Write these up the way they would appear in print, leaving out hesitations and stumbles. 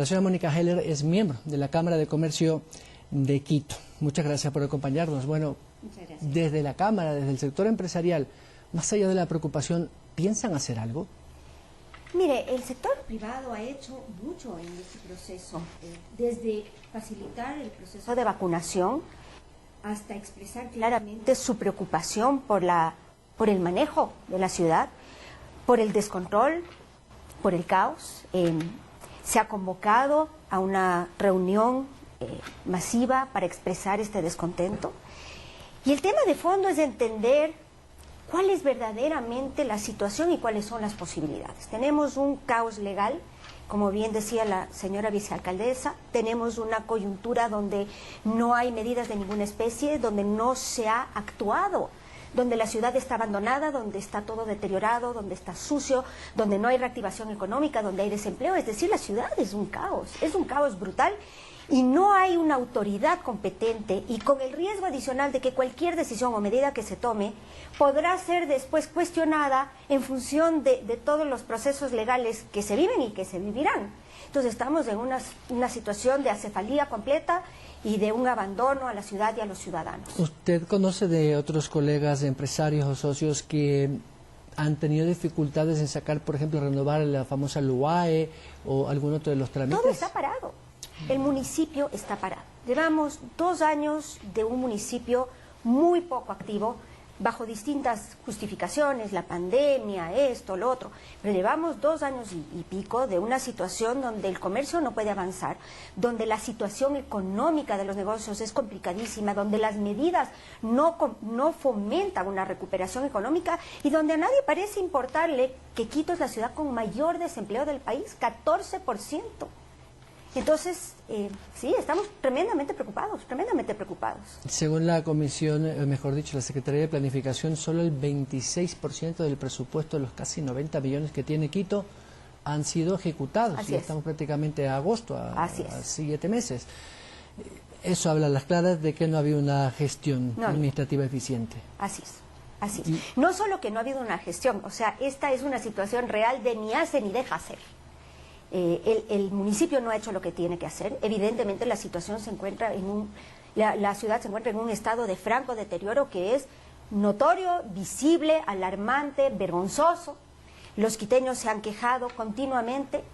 La señora Mónica Heller es miembro de la Cámara de Comercio de Quito. Muchas gracias por acompañarnos. Bueno, desde la Cámara, desde el sector empresarial, más allá de la preocupación, ¿piensan hacer algo? Mire, el sector privado ha hecho mucho en este proceso, desde facilitar el proceso de vacunación hasta expresar claramente su preocupación por el manejo de la ciudad, por el descontrol, por el caos. Se ha convocado a una reunión masiva para expresar este descontento. Y el tema de fondo es entender cuál es verdaderamente la situación y cuáles son las posibilidades. Tenemos un caos legal, como bien decía la señora vicealcaldesa, tenemos una coyuntura donde no hay medidas de ninguna especie, donde no se ha actuado, donde la ciudad está abandonada, donde está todo deteriorado, donde está sucio, donde no hay reactivación económica, donde hay desempleo. Es decir, la ciudad es un caos brutal. Y no hay una autoridad competente, y con el riesgo adicional de que cualquier decisión o medida que se tome podrá ser después cuestionada en función de todos los procesos legales que se viven y que se vivirán. Entonces estamos en una situación de acefalía completa y de un abandono a la ciudad y a los ciudadanos. ¿Usted conoce de otros colegas, empresarios o socios que han tenido dificultades en sacar, por ejemplo, renovar la famosa LUAE o algún otro de los trámites? Todo está parado. El municipio está parado. Llevamos 2 años de un municipio muy poco activo, bajo distintas justificaciones, la pandemia, esto, lo otro. Pero llevamos 2 años y pico de una situación donde el comercio no puede avanzar, donde la situación económica de los negocios es complicadísima, donde las medidas no fomentan una recuperación económica y donde a nadie parece importarle que Quito es la ciudad con mayor desempleo del país, 14%. Entonces, sí, estamos tremendamente preocupados. Según la comisión, mejor dicho, la Secretaría de Planificación, solo el 26% del presupuesto de los casi 90 millones que tiene Quito han sido ejecutados. Así y es. Estamos prácticamente a agosto, a Así es. 7 meses. Eso habla a las claras de que no ha habido una gestión administrativa eficiente. Así es. Así es. No solo que no ha habido una gestión, o sea, esta es una situación real de ni hace ni deja hacer. El municipio no ha hecho lo que tiene que hacer. Evidentemente la situación se encuentra la ciudad se encuentra en un estado de franco deterioro que es notorio, visible, alarmante, vergonzoso. Los quiteños se han quejado continuamente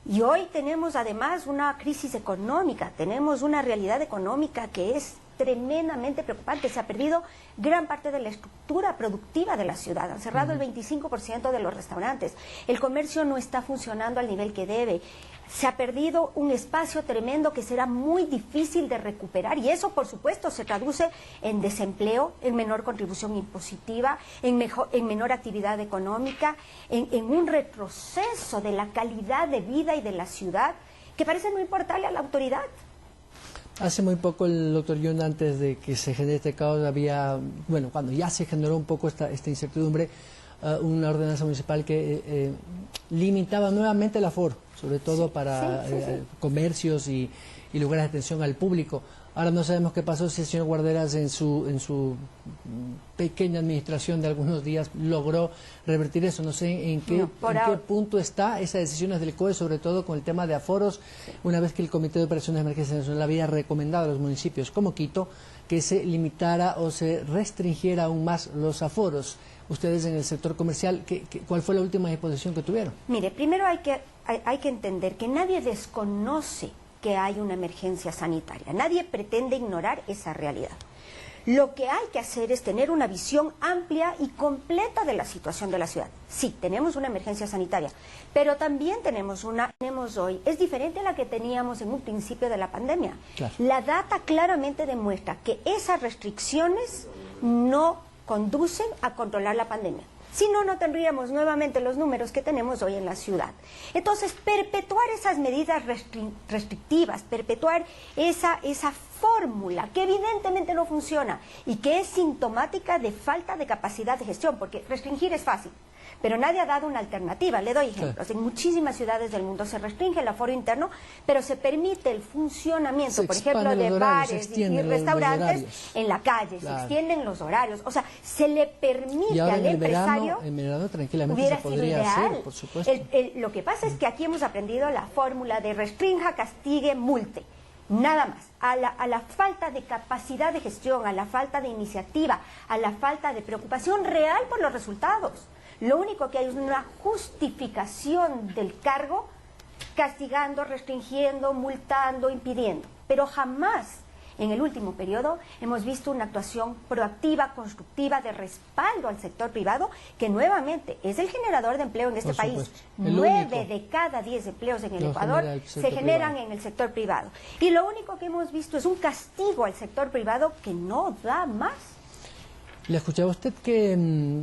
y hoy tenemos además una crisis económica, tenemos una realidad económica que es tremendamente preocupante. Se ha perdido gran parte de la estructura productiva de la ciudad, han cerrado el 25% de los restaurantes, el comercio no está funcionando al nivel que debe, se ha perdido un espacio tremendo que será muy difícil de recuperar y eso por supuesto se traduce en desempleo, en menor contribución impositiva, en menor actividad económica, en un retroceso de la calidad de vida y de la ciudad que parece no importarle a la autoridad. Hace muy poco el doctor Yun, antes de que se genere este caos, cuando ya se generó un poco esta incertidumbre, una ordenanza municipal que limitaba nuevamente el aforo, sobre todo para comercios y lugares de atención al público. Ahora no sabemos qué pasó si el señor Guarderas en su pequeña administración de algunos días logró revertir eso. No sé en qué punto está esas decisiones del COE, sobre todo con el tema de aforos, una vez que el Comité de Operaciones de Emergencia Nacional había recomendado a los municipios como Quito que se limitara o se restringiera aún más los aforos. Ustedes en el sector comercial, ¿cuál fue la última disposición que tuvieron? Mire, primero hay que entender que nadie desconoce que hay una emergencia sanitaria. Nadie pretende ignorar esa realidad. Lo que hay que hacer es tener una visión amplia y completa de la situación de la ciudad. Sí, tenemos una emergencia sanitaria, pero también tenemos hoy, es diferente a la que teníamos en un principio de la pandemia. Claro. La data claramente demuestra que esas restricciones no conducen a controlar la pandemia. Si no, no tendríamos nuevamente los números que tenemos hoy en la ciudad. Entonces, perpetuar esas medidas restrictivas, perpetuar esa fórmula que evidentemente no funciona y que es sintomática de falta de capacidad de gestión, porque restringir es fácil, pero nadie ha dado una alternativa. Le doy ejemplos. En muchísimas ciudades del mundo se restringe el aforo interno, pero se permite el funcionamiento, por ejemplo, de bares y restaurantes en la calle, se extienden los horarios, o sea, se le permite al empresario. En verano tranquilamente se podría hacer, por supuesto. Lo que pasa es que aquí hemos aprendido la fórmula de restrinja, castigue, multe. Nada más. A la falta de capacidad de gestión, a la falta de iniciativa, a la falta de preocupación real por los resultados. Lo único que hay es una justificación del cargo, castigando, restringiendo, multando, impidiendo. Pero jamás en el último periodo hemos visto una actuación proactiva, constructiva, de respaldo al sector privado, que nuevamente es el generador de empleo en este país. 9 de cada 10 empleos en el Ecuador se generan en el sector privado. Y lo único que hemos visto es un castigo al sector privado que no da más. Le escuchaba usted que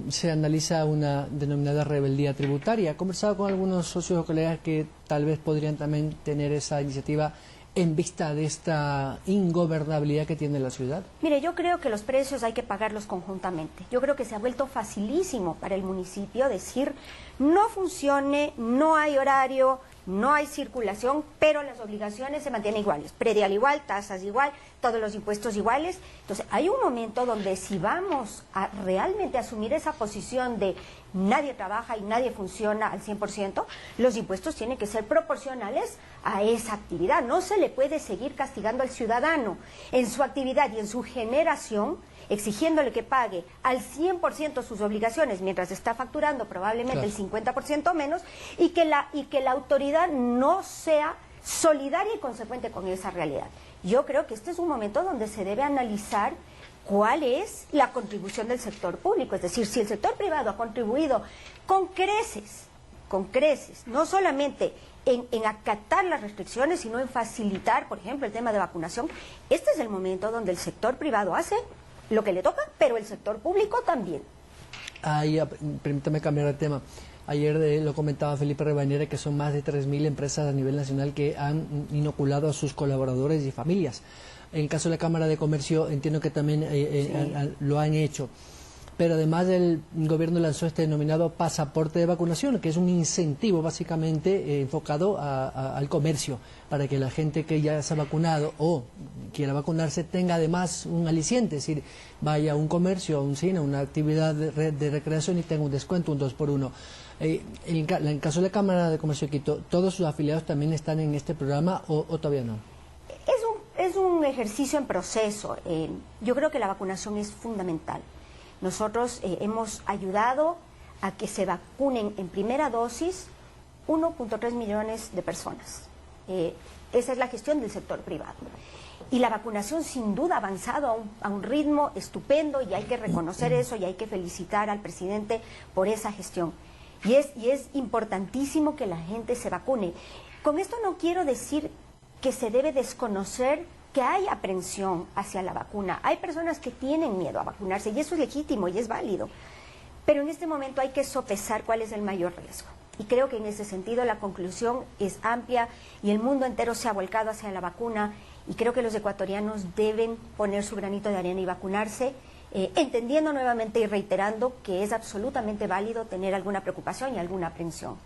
se analiza una denominada rebeldía tributaria. ¿Ha conversado con algunos socios o colegas que tal vez podrían también tener esa iniciativa en vista de esta ingobernabilidad que tiene la ciudad? Mire, yo creo que los precios hay que pagarlos conjuntamente. Yo creo que se ha vuelto facilísimo para el municipio decir no funcione, no hay horario, no hay circulación, pero las obligaciones se mantienen iguales. Predial igual, tasas igual, todos los impuestos iguales. Entonces, hay un momento donde si vamos a realmente asumir esa posición de nadie trabaja y nadie funciona al 100%, los impuestos tienen que ser proporcionales a esa actividad. No se le puede seguir castigando al ciudadano en su actividad y en su generación, exigiéndole que pague al 100% sus obligaciones mientras está facturando probablemente el 50% menos, y que la autoridad no sea solidaria y consecuente con esa realidad. Yo creo que este es un momento donde se debe analizar cuál es la contribución del sector público, es decir, si el sector privado ha contribuido con creces, no solamente en acatar las restricciones, sino en facilitar, por ejemplo, el tema de vacunación. Este es el momento donde el sector privado hace lo que le toca, pero el sector público también. Permítame cambiar de tema. Ayer lo comentaba Felipe Rivadeneira, que son más de 3.000 empresas a nivel nacional que han inoculado a sus colaboradores y familias. En el caso de la Cámara de Comercio entiendo que también lo han hecho. Pero además el gobierno lanzó este denominado pasaporte de vacunación, que es un incentivo básicamente enfocado al comercio, para que la gente que ya se ha vacunado o quiera vacunarse tenga además un aliciente, es decir, vaya a un comercio, a un cine, a una actividad de recreación y tenga un descuento, un 2x1. En el caso de la Cámara de Comercio de Quito, ¿todos sus afiliados también están en este programa o todavía no? Es un ejercicio en proceso. Yo creo que la vacunación es fundamental. Nosotros hemos ayudado a que se vacunen en primera dosis 1.3 millones de personas. Esa es la gestión del sector privado. Y la vacunación sin duda ha avanzado a un ritmo estupendo, y hay que reconocer eso y hay que felicitar al presidente por esa gestión. Y es importantísimo que la gente se vacune. Con esto no quiero decir que se debe desconocer que hay aprensión hacia la vacuna. Hay personas que tienen miedo a vacunarse y eso es legítimo y es válido. Pero en este momento hay que sopesar cuál es el mayor riesgo. Y creo que en ese sentido la conclusión es amplia y el mundo entero se ha volcado hacia la vacuna, y creo que los ecuatorianos deben poner su granito de arena y vacunarse, entendiendo nuevamente y reiterando que es absolutamente válido tener alguna preocupación y alguna aprensión.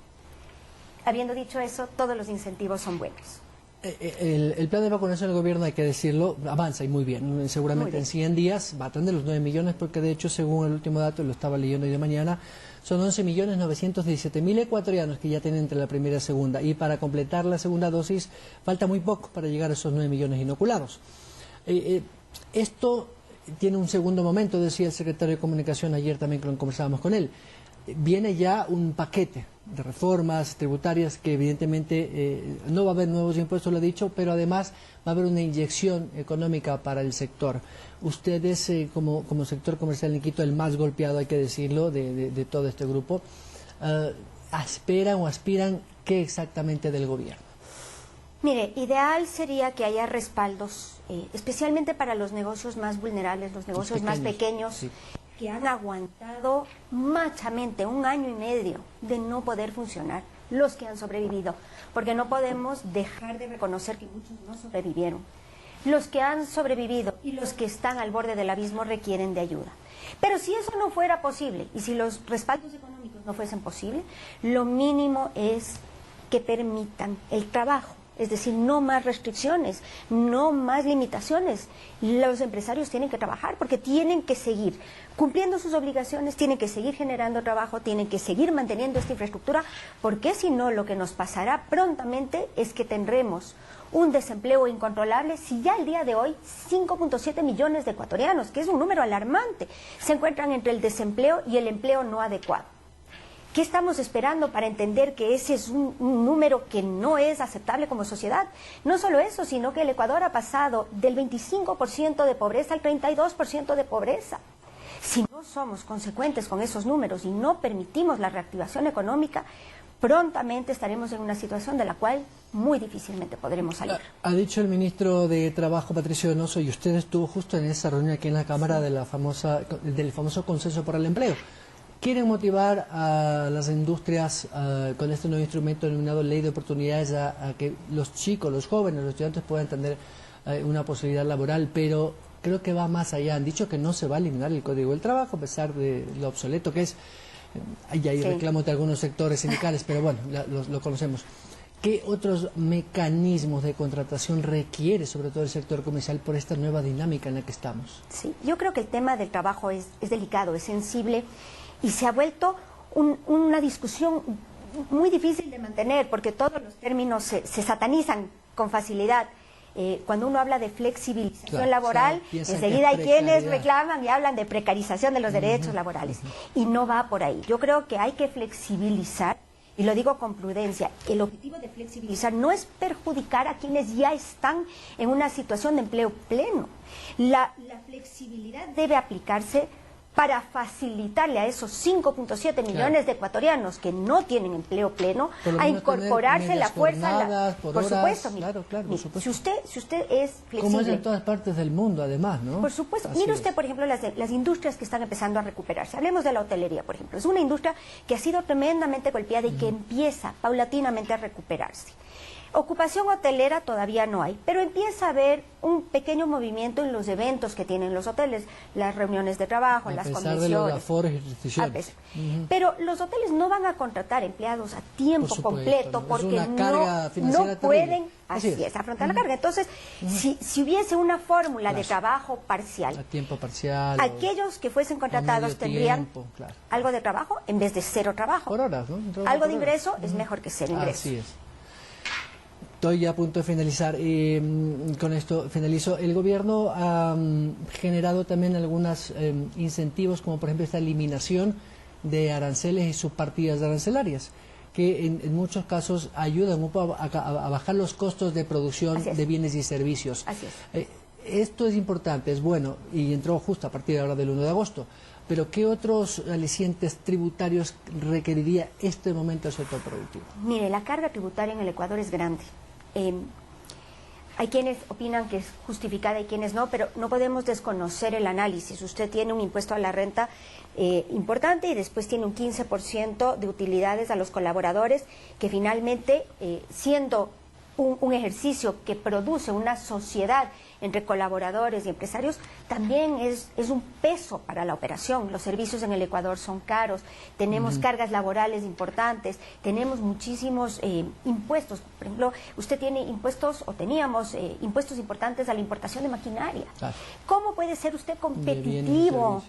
Habiendo dicho eso, todos los incentivos son buenos. El plan de vacunación del gobierno, hay que decirlo, avanza y muy bien. Seguramente muy bien. En 100 días va a atender los 9 millones, porque de hecho, según el último dato, lo estaba leyendo hoy de mañana, son 11.917.000 ecuatorianos que ya tienen entre la primera y la segunda. Y para completar la segunda dosis, falta muy poco para llegar a esos 9 millones inoculados. Esto tiene un segundo momento, decía el secretario de Comunicación ayer también, que lo conversábamos con él. Viene ya un paquete de reformas tributarias que evidentemente no va a haber nuevos impuestos, lo he dicho, pero además va a haber una inyección económica para el sector. Ustedes, como sector comercial en Quito, el más golpeado, hay que decirlo, de todo este grupo, ¿esperan o aspiran qué exactamente del gobierno? Mire, ideal sería que haya respaldos, especialmente para los negocios más vulnerables, los negocios más pequeños, sí, que han aguantado machamente 1 año y medio de no poder funcionar, los que han sobrevivido, porque no podemos dejar de reconocer que muchos no sobrevivieron. Los que han sobrevivido y los que están al borde del abismo requieren de ayuda. Pero si eso no fuera posible, y si los respaldos económicos no fuesen posibles, lo mínimo es que permitan el trabajo. Es decir, no más restricciones, no más limitaciones. Los empresarios tienen que trabajar porque tienen que seguir cumpliendo sus obligaciones, tienen que seguir generando trabajo, tienen que seguir manteniendo esta infraestructura, porque si no, lo que nos pasará prontamente es que tendremos un desempleo incontrolable. Si ya el día de hoy 5.7 millones de ecuatorianos, que es un número alarmante, se encuentran entre el desempleo y el empleo no adecuado. ¿Qué estamos esperando para entender que ese es un número que no es aceptable como sociedad? No solo eso, sino que el Ecuador ha pasado del 25% de pobreza al 32% de pobreza. Si no somos consecuentes con esos números y no permitimos la reactivación económica, prontamente estaremos en una situación de la cual muy difícilmente podremos salir. Ha dicho el ministro de Trabajo, Patricio Donoso, y usted estuvo justo en esa reunión aquí en la Cámara de del famoso Consenso por el Empleo. Quieren motivar a las industrias con este nuevo instrumento denominado Ley de Oportunidades a que los chicos, los jóvenes, los estudiantes puedan tener una posibilidad laboral, pero creo que va más allá. Han dicho que no se va a eliminar el Código del Trabajo, a pesar de lo obsoleto que es. Hay reclamos de algunos sectores sindicales, pero bueno, lo conocemos. ¿Qué otros mecanismos de contratación requiere, sobre todo el sector comercial, por esta nueva dinámica en la que estamos? Sí, yo creo que el tema del trabajo es delicado, es sensible, y se ha vuelto una discusión muy difícil de mantener, porque todos los términos se satanizan con facilidad. Cuando uno habla de flexibilización laboral, enseguida hay quienes reclaman y hablan de precarización de los derechos laborales, y no va por ahí. Yo creo que hay que flexibilizar, y lo digo con prudencia. El objetivo de flexibilizar no es perjudicar a quienes ya están en una situación de empleo pleno. La flexibilidad debe aplicarse para facilitarle a esos 5.7 millones de ecuatorianos que no tienen empleo pleno a incorporarse la fuerza. Por supuesto, si usted es flexible. Como es en todas partes del mundo, además, ¿no? Por supuesto. Mire usted, por ejemplo, las industrias que están empezando a recuperarse. Hablemos de la hotelería, por ejemplo. Es una industria que ha sido tremendamente golpeada y que empieza paulatinamente a recuperarse. Ocupación hotelera todavía no hay, pero empieza a haber un pequeño movimiento en los eventos que tienen los hoteles, las reuniones de trabajo, las convenciones. De los aforos y restricciones. Pero los hoteles no van a contratar empleados a tiempo completo porque no pueden afrontar la carga. Entonces, si hubiese una fórmula de trabajo parcial, a tiempo parcial, aquellos que fuesen contratados tendrían algo de trabajo en vez de cero trabajo. Por horas, ¿no? Algo de ingreso es mejor que cero ingreso. Así es. Estoy ya a punto de finalizar. Con esto finalizo. El gobierno ha generado también algunos incentivos, como por ejemplo esta eliminación de aranceles y subpartidas arancelarias, que en muchos casos ayudan un poco a bajar los costos de producción de bienes y servicios. Así es. Esto es importante, es bueno, y entró justo a partir de ahora del 1 de agosto. Pero ¿qué otros alicientes tributarios requeriría este momento el sector productivo? Mire, la carga tributaria en el Ecuador es grande. Hay quienes opinan que es justificada y quienes no, pero no podemos desconocer el análisis. Usted tiene un impuesto a la renta importante y después tiene un 15% de utilidades a los colaboradores, que finalmente, siendo un ejercicio que produce una sociedad entre colaboradores y empresarios, también es un peso para la operación. Los servicios en el Ecuador son caros, tenemos cargas laborales importantes, tenemos muchísimos impuestos. Por ejemplo, usted tiene impuestos, o teníamos impuestos importantes a la importación de maquinaria. ¿Cómo puede ser usted competitivo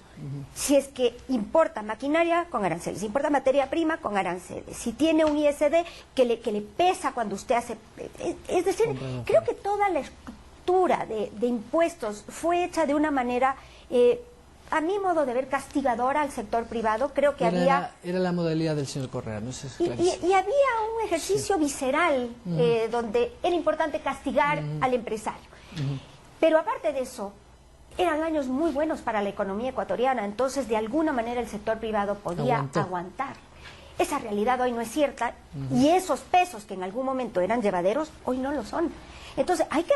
si es que importa maquinaria con aranceles, importa materia prima con aranceles, si tiene un ISD que le pesa cuando usted hace... Es decir, creo que toda la estructura de impuestos fue hecha de una manera, a mi modo de ver, castigadora al sector privado. Creo que era la modalidad del señor Correa, ¿no? Y había un ejercicio visceral donde era importante castigar al empresario. Pero aparte de eso, eran años muy buenos para la economía ecuatoriana, entonces de alguna manera el sector privado podía aguantar. Esa realidad hoy no es cierta, y esos pesos que en algún momento eran llevaderos, hoy no lo son. Entonces hay que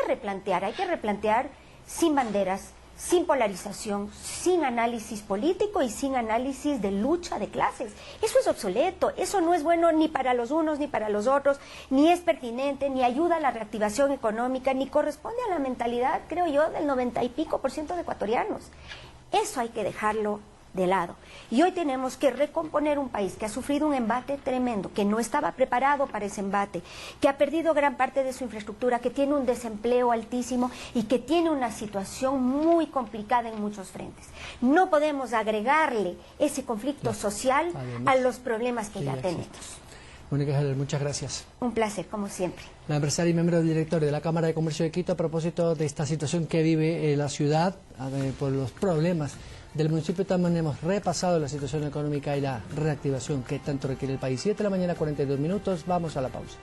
replantear sin banderas, sin polarización, sin análisis político y sin análisis de lucha de clases. Eso es obsoleto, eso no es bueno ni para los unos ni para los otros, ni es pertinente, ni ayuda a la reactivación económica, ni corresponde a la mentalidad, creo yo, del 90% y pico de ecuatorianos. Eso hay que dejarlo de lado. Y hoy tenemos que recomponer un país que ha sufrido un embate tremendo, que no estaba preparado para ese embate, que ha perdido gran parte de su infraestructura, que tiene un desempleo altísimo y que tiene una situación muy complicada en muchos frentes. No podemos agregarle ese conflicto social a los problemas que ya tenemos. Mónica Heller, muchas gracias. Un placer, como siempre. La empresaria y miembro director de la Cámara de Comercio de Quito, a propósito de esta situación que vive la ciudad por los problemas del municipio, también hemos repasado la situación económica y la reactivación que tanto requiere el país. 7 de la mañana, 42 minutos, vamos a la pausa.